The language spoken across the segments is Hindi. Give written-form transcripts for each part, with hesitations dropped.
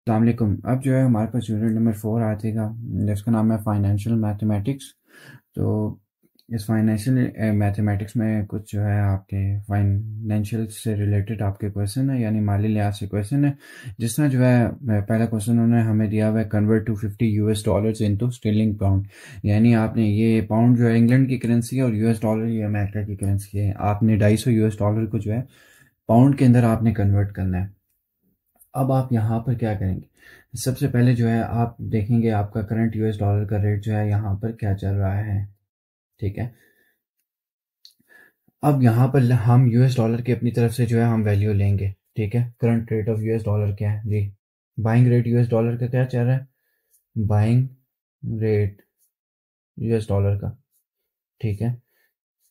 अस्सलाम वालेकुम। अब जो है हमारे पास यूनिट नंबर 4 आ जाएगा, जिसका नाम है फाइनेंशियल मैथमेटिक्स। तो इस फाइनेंशियल मैथमेटिक्स में कुछ जो है आपके फाइनेंशियल से रिलेटेड आपके क्वेश्चन है, यानी माली लिहाज से क्वेश्चन है। जिस तरह जो है पहला क्वेश्चन उन्होंने हमें दिया हुआ है, convert to 50 US dollars into sterling pound. यानी आपने ये पाउंड जो है इंग्लैंड की करेंसी है और यूएस डॉलर ये अमेरिका की करेंसी है। आपने 250 यूएस डॉलर को जो है पाउंड के अंदर आपने कन्वर्ट करना है। अब आप यहाँ पर क्या करेंगे, सबसे पहले जो है आप देखेंगे आपका करंट यूएस डॉलर का रेट जो है यहाँ पर क्या चल रहा है। ठीक है। अब यहाँ पर हम यूएस डॉलर की अपनी तरफ से जो है हम वैल्यू लेंगे। ठीक है, current rate of US dollar क्या है जी। बाइंग रेट यूएस डॉलर का क्या चल रहा है, बाइंग रेट यूएस डॉलर का। ठीक है,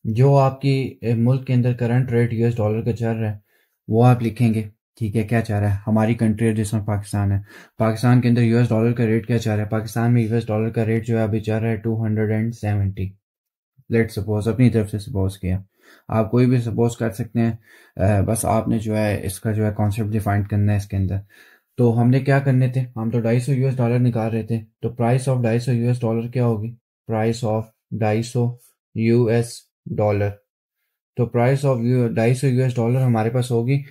जो आपकी मुल्क के अंदर करंट रेट यूएस डॉलर का चल रहा है वो आप लिखेंगे। ठीक है, क्या चाह रहा है हमारी कंट्री है जिसमें पाकिस्तान है। पाकिस्तान के अंदर यूएस डॉलर का रेट क्या चाह रहा है, पाकिस्तान में यूएस डॉलर का रेट जो है अभी चल रहा है 270। लेट सपोज, अपनी तरफ से सपोज किया, आप कोई भी सपोज कर सकते हैं। बस आपने जो है इसका जो है कॉन्सेप्ट डिफाइन करना है इसके अंदर। तो हमने क्या करने थे, हम तो 250 यूएस डॉलर निकाल रहे थे, तो प्राइस ऑफ 250 यूएस डॉलर क्या होगी, प्राइस ऑफ 250 यूएस डॉलर। तो प्राइस ऑफ 250 यूएस डॉलर हमारे पास होगी।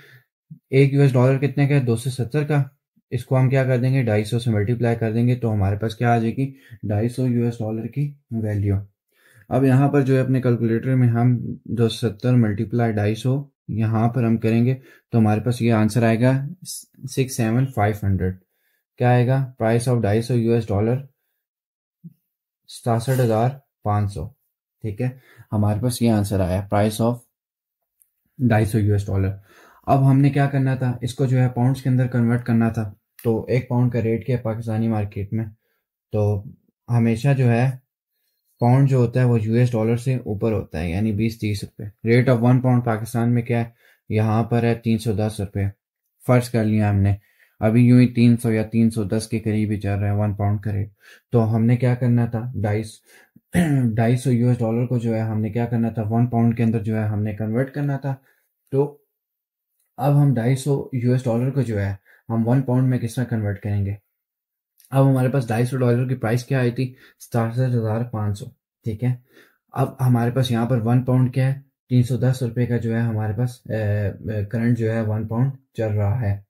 एक यूएस डॉलर कितने का है, 270 का। इसको हम क्या कर देंगे, 250 से मल्टीप्लाई कर देंगे तो हमारे पास क्या आ जाएगी, 250 यूएस डॉलर की वैल्यू। अब यहाँ पर जो है अपने कैलकुलेटर में हम 270 मल्टीप्लाई 250 यहाँ पर हम करेंगे तो हमारे पास ये आंसर आएगा 67500। क्या आएगा, प्राइस ऑफ 250 यूएस डॉलर 67,500। ठीक है, हमारे पास ये आंसर आया, प्राइस ऑफ 250 यूएस डॉलर। अब हमने क्या करना था, इसको जो है पाउंड्स के अंदर कन्वर्ट करना था। तो एक पाउंड का रेट क्या है पाकिस्तानी मार्केट में, तो हमेशा जो है पाउंड जो होता है वो यूएस डॉलर से ऊपर होता है, यानी 20-30 रुपए। रेट ऑफ 1 पाउंड पाकिस्तान में क्या है, यहाँ पर है 310 रुपये। फर्ज कर लिया हमने, अभी यूं ही 300 या 310 के करीब ही चल रहा है 1 पाउंड का रेट। तो हमने क्या करना था, 250 यूएस डॉलर को जो है हमने क्या करना था, 1 पाउंड के अंदर जो है हमने कन्वर्ट करना था। तो अब हम 250 यूएस डॉलर को जो है हम 1 पाउंड में किस तरह कन्वर्ट करेंगे। अब हमारे पास 250 डॉलर की प्राइस क्या आई थी, 67,500। ठीक है, अब हमारे पास यहाँ पर 1 पाउंड क्या है, 310 रुपये का जो है हमारे पास करंट जो है 1 पाउंड चल रहा है।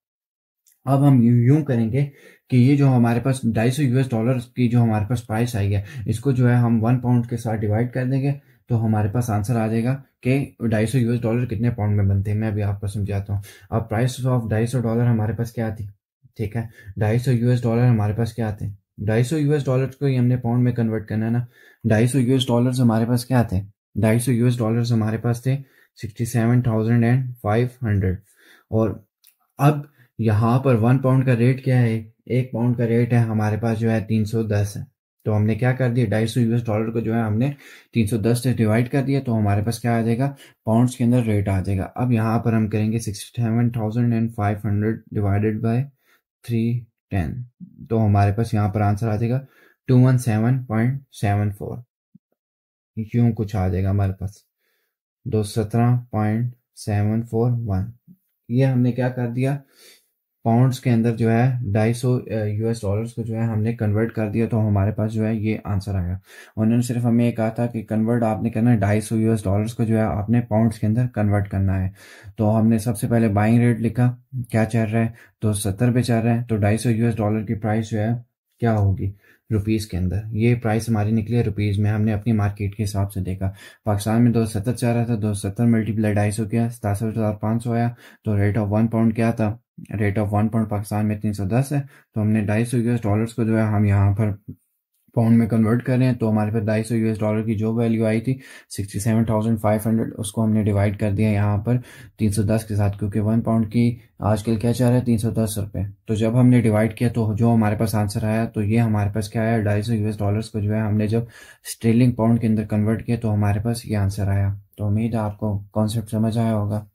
अब हम यूं करेंगे कि ये जो हमारे पास 250 यूएस डॉलर की जो हमारे पास प्राइस आई है, इसको जो है हम 1 पाउंड के साथ डिवाइड कर देंगे तो हमारे पास आंसर आ जाएगा कि 250 यूएस डॉलर कितने पाउंड में बनते हैं। मैं अभी आपको समझाता हूँ। अब प्राइस ऑफ 250 डॉलर हमारे पास क्या आती, ठीक है, 250 यूएस डॉलर हमारे पास क्या आते हैं, 250 यूएस डॉलर को ही हमने पाउंड में कन्वर्ट करना है ना। 250 यूएस डॉलर हमारे पास क्या आते हैं, 250 यूएस डॉलर हमारे पास थे 67,500। और अब यहाँ पर 1 पाउंड का रेट क्या है, 1 पाउंड का रेट है हमारे पास जो है 310 है। तो हमने क्या कर दिया, 250 यूएस डॉलर को जो है हमने 310 से डिवाइड कर दिया तो हमारे पास क्या आ जाएगा, पाउंड्स के अंदर रेट आ जाएगा। अब यहाँ पर हम करेंगे 67,500 डिवाइडेड बाय 310, तो हमारे पास यहाँ पर आंसर आ जाएगा 217.74। यूं कुछ आ जाएगा हमारे पास 217.741। ये हमने क्या कर दिया, पाउंड्स के अंदर जो है 250 यूएस डॉलर्स को जो है हमने कन्वर्ट कर दिया तो हमारे पास जो है ये आंसर आया। उन्होंने सिर्फ हमें ये कहा था कि कन्वर्ट आपने करना है, 250 यूएस डॉलर्स को जो है आपने पाउंड्स के अंदर कन्वर्ट करना है। तो हमने सबसे पहले बाइंग रेट लिखा, क्या चल रहा है, तो 70 पे चल रहा है, तो 250 यूएस डॉलर की प्राइस जो है क्या होगी रुपीज़ के अंदर। ये प्राइस हमारी निकली है रुपीज़ में, हमने अपनी मार्केट के हिसाब से देखा। पाकिस्तान में 270 चल रहा था, 270 मल्टीप्लाई 250 किया, 67,500 आया। तो रेट ऑफ 1 पाउंड क्या था, रेट ऑफ 1 पाउंड पाकिस्तान में 310 है। तो हमने 250 यूएस डॉलर्स को जो है हम यहाँ पर पाउंड में कन्वर्ट कर रहे हैं तो हमारे पास 250 यूएस डॉलर की जो वैल्यू आई थी 67,500, उसको हमने डिवाइड कर दिया यहाँ पर 310 के साथ, क्योंकि 1 पाउंड की आजकल क्या चल रहा है, 310 रुपये। तो जब हमने डिवाइड किया तो जो हमारे पास आंसर आया, तो ये हमारे पास क्या आया, 250 यूएस डॉलर्स को जो है हमने जब स्टर्लिंग पाउंड के अंदर कन्वर्ट किया तो हमारे पास ये आंसर आया। तो उम्मीद है आपको कॉन्सेप्ट समझ आया होगा।